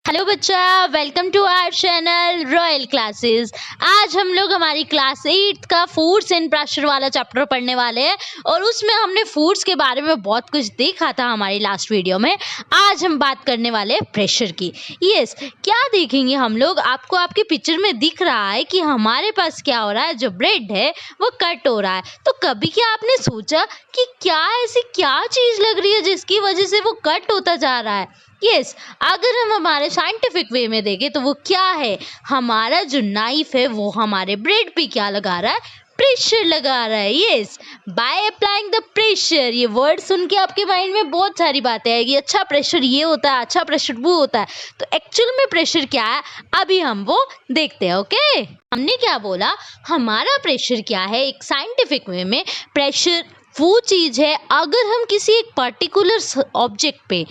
Hello बच्चा, welcome to our channel Royal Classes. आज हम लोग हमारी क्लास 8 का फूड्स एंड प्रेशर वाला चैप्टर पढ़ने वाले हैं और उसमें हमने फूड्स के बारे में बहुत कुछ देखा था हमारी लास्ट वीडियो में। आज हम बात करने वाले हैं प्रेशर की। यस, क्या देखेंगे हम लोग? आपको आपके पिक्चर में दिख रहा है कि हमारे पास क्या हो रहा है, जो ब्रेड है वो कट हो रहा है। तो कभी क्या आपने सोचा कि क्या ऐसी क्या चीज़ लग रही है जिसकी वजह से वो कट होता जा रहा है? यस, अगर हम हमारे साइंटिफिक वे में देखें तो वो क्या है, हमारा जो नाइफ है वो हमारे ब्रेड पे क्या लगा रहा है? प्रेशर लगा रहा है। Yes, by applying the pressure. ये वर्ड सुन के आपके माइंड में बहुत सारी बातें आएगी। अच्छा, प्रेशर ये होता है, अच्छा प्रेशर वो होता है। तो एक्चुअल में प्रेशर क्या है अभी हम वो देखते हैं। ओके, हमने क्या बोला, हमारा प्रेशर क्या है एक साइंटिफिक वे में? प्रेशर वो चीज़ है, अगर हम किसी एक पर्टिकुलर ऑब्जेक्ट पे,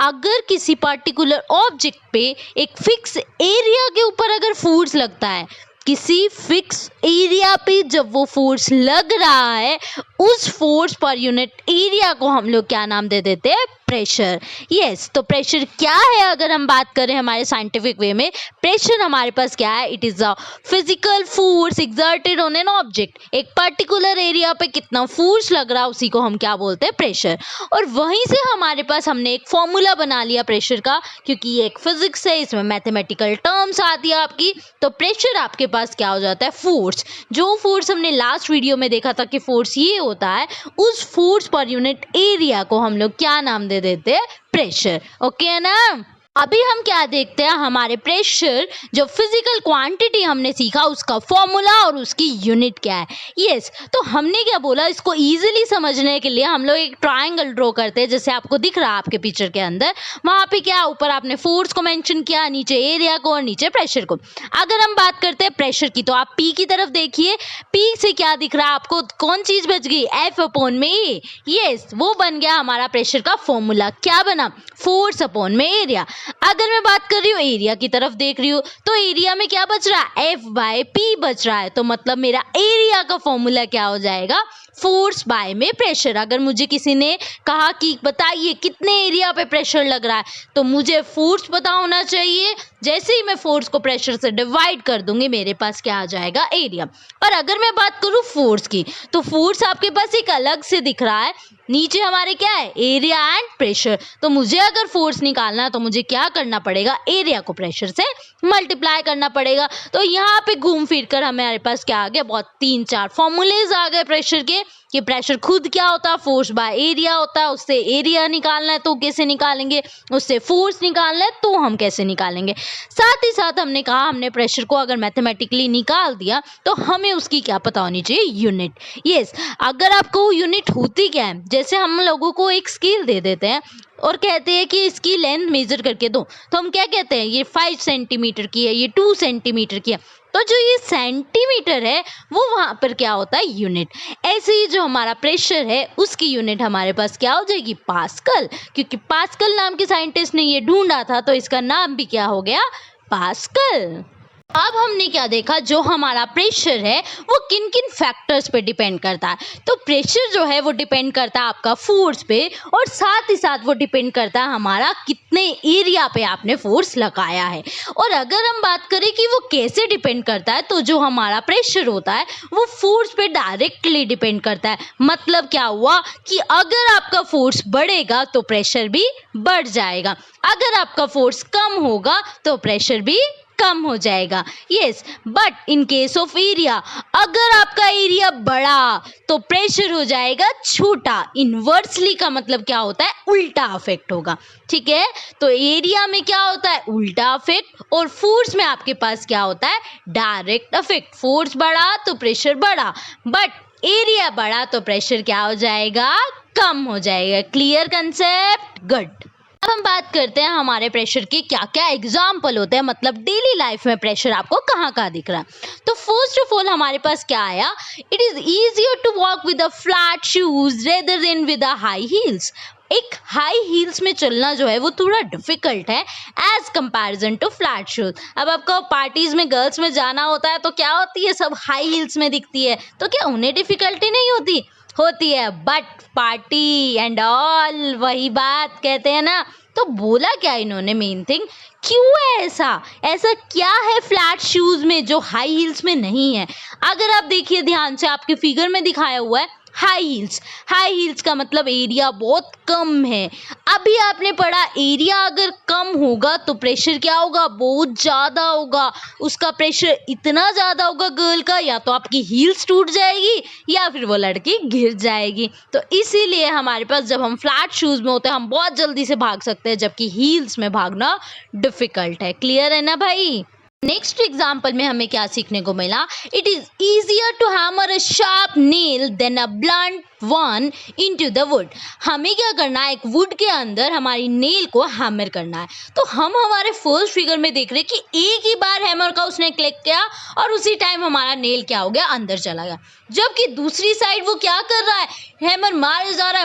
अगर किसी पर्टिकुलर ऑब्जेक्ट पे एक फिक्स एरिया के ऊपर अगर फोर्स लगता है, किसी फिक्स एरिया पे जब वो फोर्स लग रहा है, उस फोर्स पर यूनिट एरिया को हम लोग क्या नाम दे देते हैं? प्रेशर। यस, तो प्रेशर क्या है अगर हम बात करें हमारे साइंटिफिक वे में? प्रेशर हमारे पास क्या है? It is a physical force exerted on an object. एक पर्टिकुलर एरिया पे कितना फोर्स लग रहा है उसी को हम क्या बोलते हैं? प्रेशर। और वहीं से हमारे पास हमने एक फॉर्मूला बना लिया प्रेशर का, क्योंकि ये एक फिजिक्स है, इसमें मैथमेटिकल टर्म्स आती है आपकी। तो प्रेशर आपके पास क्या हो जाता है? फोर्स। जो फोर्स हमने लास्ट वीडियो में देखा था कि फोर्स ये होता है, उस फोर्स पर यूनिट एरिया को हम लोग क्या नाम दे देते हैं? प्रेशर। ओके है ना? अभी हम क्या देखते हैं, हमारे प्रेशर जो फिजिकल क्वांटिटी हमने सीखा उसका फॉर्मूला और उसकी यूनिट क्या है। यस, तो हमने क्या बोला, इसको इजीली समझने के लिए हम लोग एक ट्रायंगल ड्रॉ करते हैं, जैसे आपको दिख रहा है आपके पिक्चर के अंदर। वहां पे क्या, ऊपर आपने फोर्स को मेंशन किया, नीचे एरिया को और नीचे प्रेशर को। अगर हम बात करते हैं प्रेशर की, तो आप पी की तरफ देखिए। पी से क्या दिख रहा है आपको? कौन चीज बच गई? एफ अपॉन में ए। यस, वो बन गया हमारा प्रेशर का फॉर्मूला। क्या बना? फोर्स अपॉन में एरिया। अगर मैं बात कर रही हूँ एरिया की तरफ देख रही हूँ, तो एरिया में क्या बच रहा है? एफ बाय पी बच रहा है। तो मतलब मेरा एरिया का फॉर्मूला क्या हो जाएगा? फोर्स बाय में प्रेशर। अगर मुझे किसी ने कहा कि बताइए कितने एरिया पे प्रेशर लग रहा है, तो मुझे फोर्स पता होना चाहिए। जैसे ही मैं फोर्स को प्रेशर से डिवाइड कर दूंगी, मेरे पास क्या आ जाएगा? एरिया। और अगर मैं बात करूँ फोर्स की, तो फोर्स आपके पास एक अलग से दिख रहा है। नीचे हमारे क्या है? Area and pressure. तो मुझे अगर फोर्स निकालना है तो मुझे क्या करना पड़ेगा? एरिया को प्रेशर से मल्टीप्लाई करना पड़ेगा। तो यहाँ पे घूम फिर कर हमारे पास क्या आ गया? बहुत 3-4 फॉर्मूलेज आ गए प्रेशर के, कि प्रेशर खुद क्या होता है? फोर्स बाय एरिया होता है। उससे एरिया निकालना है तो कैसे निकालेंगे, उससे फोर्स निकालना है तो हम कैसे निकालेंगे। साथ ही साथ हमने कहा, हमने प्रेशर को अगर मैथमेटिकली निकाल दिया तो हमें उसकी क्या पता होनी चाहिए? यूनिट। यस, अगर आपको यूनिट होती क्या है, जैसे हम लोगों को एक स्केल दे देते हैं और कहते हैं कि इसकी लेंथ मेजर करके दो, तो हम क्या कहते हैं? ये 5 सेंटीमीटर की है, ये 2 सेंटीमीटर की है। तो जो ये सेंटीमीटर है वो वहां पर क्या होता है? यूनिट। ऐसे ही जो हमारा प्रेशर है उसकी यूनिट हमारे पास क्या हो जाएगी? पास्कल। क्योंकि पास्कल नाम के साइंटिस्ट ने ये ढूंढा था, तो इसका नाम भी क्या हो गया? पास्कल। अब हमने क्या देखा, जो हमारा प्रेशर है वो किन किन फैक्टर्स पे डिपेंड करता है। तो प्रेशर जो है वो डिपेंड करता है आपका फोर्स पे, और साथ ही साथ वो डिपेंड करता है हमारा कितने एरिया पे आपने फोर्स लगाया है। और अगर हम बात करें कि वो कैसे डिपेंड करता है, तो जो हमारा प्रेशर होता है वो फोर्स पे डायरेक्टली डिपेंड करता है। मतलब क्या हुआ कि अगर आपका फोर्स बढ़ेगा तो प्रेशर भी बढ़ जाएगा, अगर आपका फोर्स कम होगा तो प्रेशर भी कम हो जाएगा। Yes, but in case of area, अगर आपका एरिया बड़ा तो प्रेशर हो जाएगा छोटा। इनवर्सली का मतलब क्या होता है? उल्टा इफेक्ट होगा। ठीक है, तो एरिया में क्या होता है? उल्टा इफेक्ट। और फोर्स में आपके पास क्या होता है? Direct effect. फोर्स बढ़ा तो प्रेशर बढ़ा, बट एरिया बढ़ा तो प्रेशर क्या हो जाएगा? कम हो जाएगा। Clear concept? गुड। अब हम बात करते हैं हमारे प्रेशर के क्या क्या एग्जाम्पल होते हैं, मतलब डेली लाइफ में प्रेशर आपको कहाँ कहाँ दिख रहा है। तो फर्स्ट ऑफ ऑल हमारे पास क्या आया? It is easier to walk with a flat shoes rather than with a high heels. एक हाई हील्स में चलना जो है वो थोड़ा डिफिकल्ट है as comparison to flat shoes. अब आपको पार्टीज में गर्ल्स में जाना होता है तो क्या होती है? सब हाई हील्स में दिखती है, तो क्या उन्हें डिफिकल्टी नहीं होती? होती है, बट पार्टी एंड ऑल वही बात कहते हैं ना। तो बोला क्या इन्होंने, मेन थिंग क्यों है ऐसा, ऐसा क्या है फ्लैट शूज में जो हाई हील्स में नहीं है। अगर आप देखिए ध्यान से, आपके फिगर में दिखाया हुआ है हाई हील्स। हाई हील्स का मतलब एरिया बहुत कम है। अभी आपने पढ़ा एरिया अगर कम होगा तो प्रेशर क्या होगा, बहुत ज़्यादा होगा। उसका प्रेशर इतना ज़्यादा होगा गर्ल का, या तो आपकी हील्स टूट जाएगी या फिर वो लड़की गिर जाएगी। तो इसीलिए हमारे पास जब हम फ्लैट शूज़ में होते हैं हम बहुत जल्दी से भाग सकते हैं, जबकि हील्स में भागना डिफ़िकल्ट है। क्लियर है ना भाई। नेक्स्ट एग्जाम्पल में हमें क्या सीखने को मिला, it is easier to hammer a sharp nail than a blunt one into the wood. हमें क्या करना है, एक वुड के अंदर हमारी नेल को हैमर करना है। तो हम हमारे फर्स्ट फिगर में देख रहे हैं कि एक ही बार हैमर का उसने क्लिक किया और उसी टाइम हमारा नेल क्या हो गया, अंदर चला गया। जबकि दूसरी साइड वो क्या कर रहा है, हैमर मारे जा रहा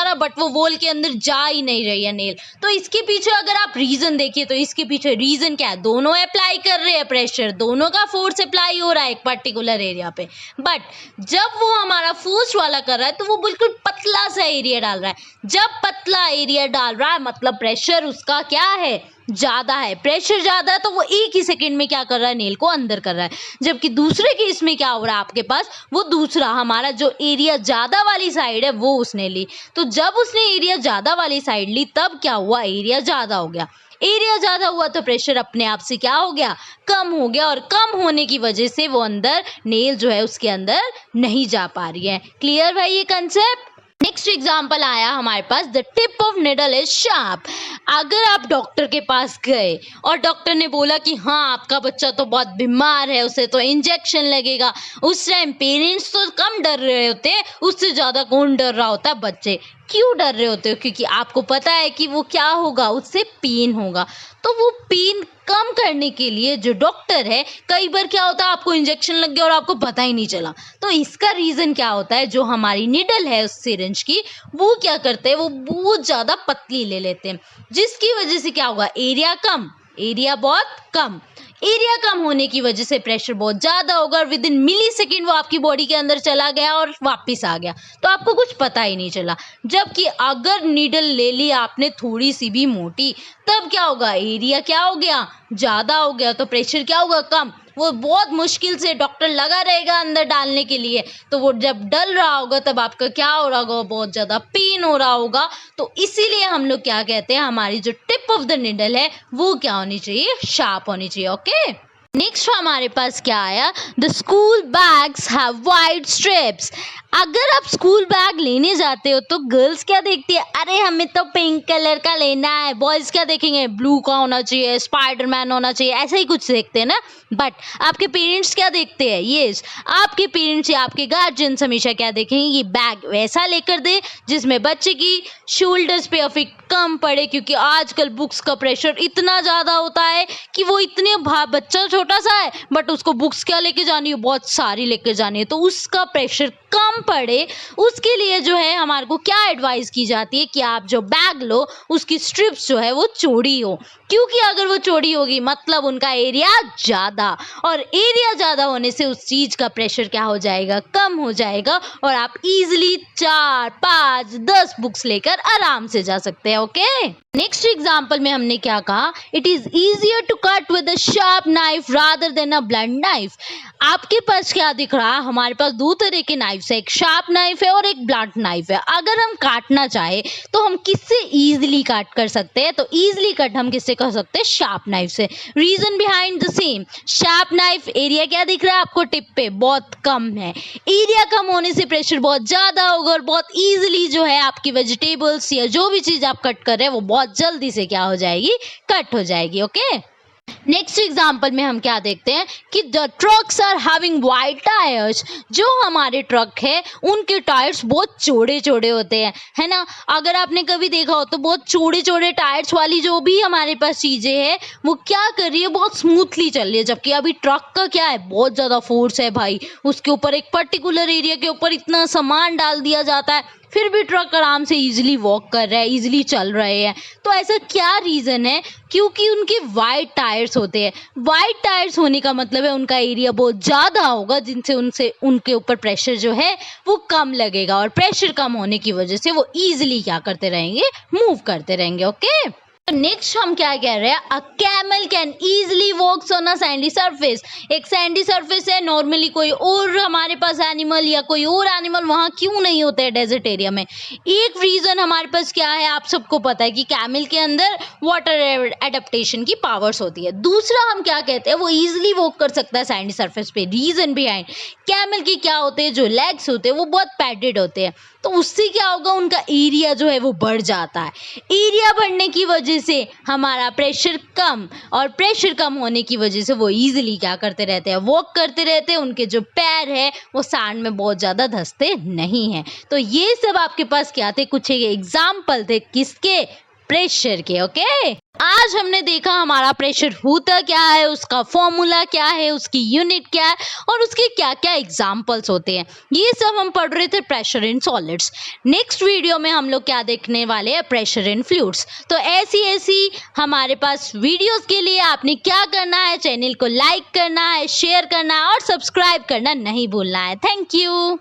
है, बट वो वॉल के अंदर जा ही नहीं रही है नेल। तो इसके पीछे अगर आप रीजन देखिए तो इसके पीछे रीजन क्या है, दोनों अप्लाई कर रहे हैं प्रेशर, दोनों का फोर्स अप्लाई हो रहा है एक पर्टिकुलर एरिया पे। बट जब वो हमारा फर्स्ट वाला कर रहा है तो वो बिल्कुल पतला सा एरिया डाल रहा है। जब पतला एरिया डाल रहा है मतलब प्रेशर उसका क्या है, ज़्यादा है। प्रेशर ज़्यादा है तो वो एक ही सेकंड में क्या कर रहा है, नेल को अंदर कर रहा है। जबकि दूसरे केस में क्या हो रहा है आपके पास, वो दूसरा हमारा जो एरिया ज़्यादा वाली साइड है वो उसने ली। तो जब उसने एरिया ज़्यादा वाली साइड ली तब क्या हुआ, एरिया ज़्यादा हो गया। एरिया ज़्यादा हुआ तो प्रेशर अपने आप से क्या हो गया, कम हो गया। और कम होने की वजह से वो अंदर नेल जो है उसके अंदर नहीं जा पा रही है। क्लियर भाई ये कंसेप्ट। नेक्स्ट एग्जाम्पल आया हमारे पास, the tip of needle is sharp. अगर आप डॉक्टर के पास गए और डॉक्टर ने बोला कि हाँ आपका बच्चा तो बहुत बीमार है, उसे तो इंजेक्शन लगेगा, उस टाइम पेरेंट्स तो कम डर रहे होते हैं, उससे ज़्यादा कौन डर रहा होता है, बच्चे। क्यों डर रहे होते हो, क्योंकि आपको पता है कि वो क्या होगा, उससे पेन होगा। तो वो पेन कम करने के लिए जो डॉक्टर है, कई बार क्या होता है आपको इंजेक्शन लग गया और आपको पता ही नहीं चला। तो इसका रीज़न क्या होता है, जो हमारी निडल है उस सिरिंज की, वो क्या करते हैं, वो बहुत ज़्यादा पतली ले लेते हैं, जिसकी वजह से क्या होगा, एरिया कम, एरिया बहुत कम। एरिया कम होने की वजह से प्रेशर बहुत ज़्यादा होगा और विद इन मिली सेकेंड वो आपकी बॉडी के अंदर चला गया और वापस आ गया, तो आपको कुछ पता ही नहीं चला। जबकि अगर नीडल ले ली आपने थोड़ी सी भी मोटी, तब क्या होगा, एरिया क्या हो गया, ज़्यादा हो गया, तो प्रेशर क्या होगा, कम। वो बहुत मुश्किल से डॉक्टर लगा रहेगा अंदर डालने के लिए, तो वो जब डल रहा होगा तब आपका क्या हो रहा होगा, बहुत ज़्यादा पेन हो रहा होगा। तो इसीलिए हम लोग क्या कहते हैं, हमारी जो टिप ऑफ द निडल है वो क्या होनी चाहिए, शार्प होनी चाहिए। ओके, नेक्स्ट हमारे पास क्या आया, the school bags have wide strips. अगर आप स्कूल बैग लेने जाते हो तो गर्ल्स क्या देखती है, अरे हमें तो पिंक कलर का लेना है। बॉयज़ क्या देखेंगे, ब्लू का होना चाहिए, स्पाइडरमैन होना चाहिए, ऐसा ही कुछ देखते हैं ना। बट आपके पेरेंट्स क्या देखते हैं, यस, आपके पेरेंट्स या आपके गार्जियंस हमेशा क्या देखेंगे, ये बैग वैसा लेकर दे जिसमें बच्चे की शोल्डर्स पे इफेक्ट कम पड़े, क्योंकि आजकल बुक्स का प्रेशर इतना ज़्यादा होता है कि वो इतने बच्चा छोटा सा है बट उसको बुक्स क्या लेके जानी है, बहुत सारी लेके जानी है, तो उसका प्रेशर कम पड़े। उसके लिए जो है हमारे को क्या एडवाइस की जाती है कि आप जो बैग लो उसकी स्ट्रिप्स जो है वो चौड़ी हो, क्योंकि अगर वो चौड़ी होगी मतलब उनका एरिया ज़्यादा, और एरिया ज़्यादा होने से उस चीज़ का प्रेशर क्या हो जाएगा, कम हो जाएगा, और आप इजीली 4, 5, 10 बुक्स लेकर आराम से जा सकते हैं। ओके, नेक्स्ट एग्जाम्पल में हमने क्या कहा, it is easier to cut with a sharp knife rather than a blunt knife. आपके पास क्या दिख रहा है, हमारे पास दो तरह के नाइफ्स है, एक शार्प नाइफ है और एक ब्लंट नाइफ है। अगर हम काटना चाहे तो हम किससे इजीली काट कर सकते हैं, तो इजीली कट हम किससे कर सकते हैं, शार्प नाइफ से। Reason behind the same, sharp knife area क्या दिख रहा है आपको, टिप पे बहुत कम है, एरिया कम होने से प्रेशर बहुत ज़्यादा होगा और बहुत ईजिली जो है आपकी वेजिटेबल्स या जो भी चीज़ आप कट कर रहे हैं वो बहुत जल्दी से क्या हो जाएगी, कट हो जाएगी। ओके, नेक्स्ट एग्जाम्पल में हम क्या देखते हैं कि the trucks are having wide tyres. जो हमारे ट्रक है उनके टायर्स बहुत चौड़े चौड़े होते हैं, है ना। अगर आपने कभी देखा हो तो बहुत चौड़े चौड़े टायर्स वाली जो भी हमारे पास चीज़ें हैं वो क्या कर रही है, बहुत स्मूथली चल रही है। जबकि अभी ट्रक का क्या है, बहुत ज़्यादा फोर्स है भाई, उसके ऊपर एक पर्टिकुलर एरिया के ऊपर इतना सामान डाल दिया जाता है, फिर भी ट्रक आराम से इजीली वॉक कर रहा है, इजीली चल रहे हैं। तो ऐसा क्या रीज़न है? क्योंकि उनके वाइड टायर्स होते हैं। वाइड टायर्स होने का मतलब है उनका एरिया बहुत ज़्यादा होगा, जिनसे उनसे उनके ऊपर प्रेशर जो है वो कम लगेगा, और प्रेशर कम होने की वजह से वो ईजिली क्या करते रहेंगे, मूव करते रहेंगे। ओके, नेक्स्ट हम क्या कह रहे हैं, a camel can easily walks on a sandy surface. एक सैंडी सरफेस है, नॉर्मली कोई और हमारे पास एनिमल या कोई और एनिमल वहाँ क्यों नहीं होते हैं डेजर्ट एरिया में? एक रीजन हमारे पास क्या है, आप सबको पता है कि कैमल के अंदर वाटर एडेप्टेशन की पावर्स होती है। दूसरा हम क्या कहते हैं, वो इजिली वॉक कर सकता है सैंडी सरफेस पे। रीजन बिहाइंड, कैमल के क्या होते हैं, जो लेग्स होते हैं वो बहुत पैडेड होते हैं, तो उससे क्या होगा, उनका एरिया जो है वो बढ़ जाता है। एरिया बढ़ने की वजह से हमारा प्रेशर कम, और प्रेशर कम होने की वजह से वो इजीली क्या करते रहते हैं, वॉक करते रहते हैं। उनके जो पैर है वो सैंड में बहुत ज़्यादा धंसते नहीं हैं। तो ये सब आपके पास क्या थे, कुछ एग्जाम्पल थे किसके, प्रेशर के। ओके, आज हमने देखा हमारा प्रेशर होता क्या है, उसका फॉर्मूला क्या है, उसकी यूनिट क्या है, और उसके क्या क्या एग्जाम्पल्स होते हैं। ये सब हम पढ़ रहे थे pressure in solids. Next video में हम लोग क्या देखने वाले हैं, प्रेशर इन फ्लूइड्स। तो ऐसी हमारे पास वीडियोस के लिए आपने क्या करना है, चैनल को लाइक करना है, शेयर करना है और सब्सक्राइब करना नहीं भूलना है। Thank you.